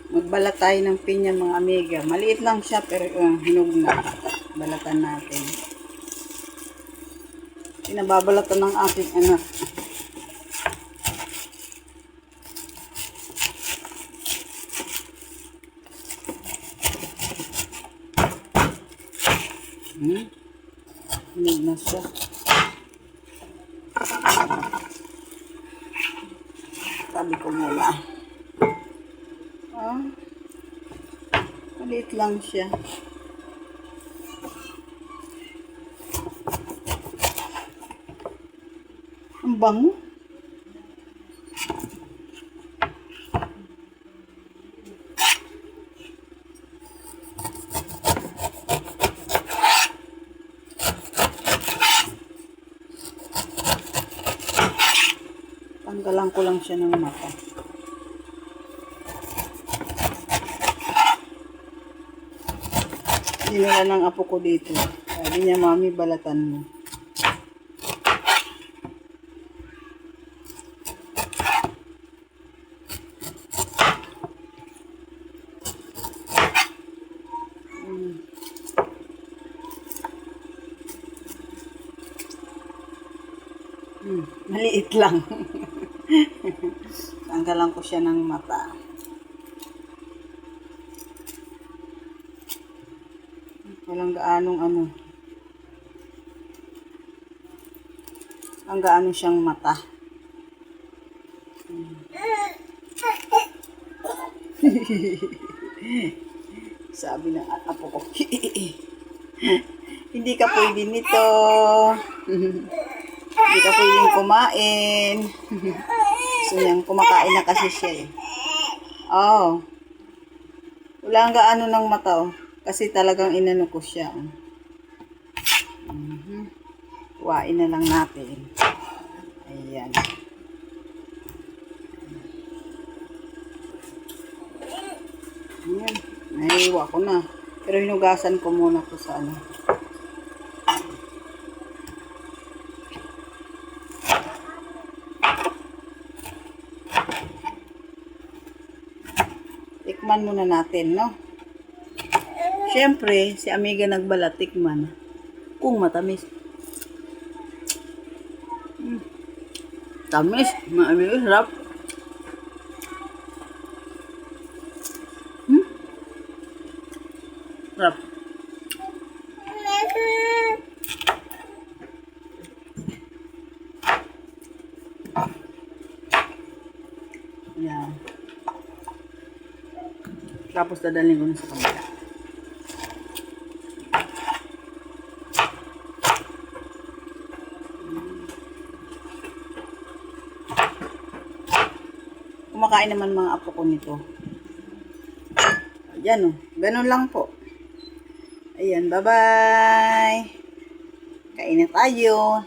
Magbalat tayo ng pinya mga amiga. Maliit lang siya pero hinog na. Balatan natin. Pinababalatan ng aking anak. Hinog na siya. Tabi ko muna. Maliit lang siya. Ang bango. Tanggalan ko lang siya ng mata. Dinala ng apo ko dito. Sabi niya, mami, balatan mo. Maliit lang. Tanggalan ko siya ng mata. Walang gaanong ano. Ang gaano siyang mata. Sabi ng apo ko. Hindi ka pwede nito. Hindi ka pwedeng kumain. So yan, kumakain na kasi siya eh. Oh. Wala nga ano ng mata oh. Kasi talagang inano ko siya. Kuhain na lang natin. Ayan. Ayan. Naiiwa ko na. Pero hinugasan ko muna ko sa ano. Tikman muna natin, no? Siyempre, si amiga nagbalat, tikman. Kung matamis. Tamis. Amiga, sarap. Sarap. Yan. Tapos dadalhin ko na sa kanila. Kumakain naman mga apo ko nito. Ayan o. Ganun lang po. Ayan. Bye-bye. Kain na tayo.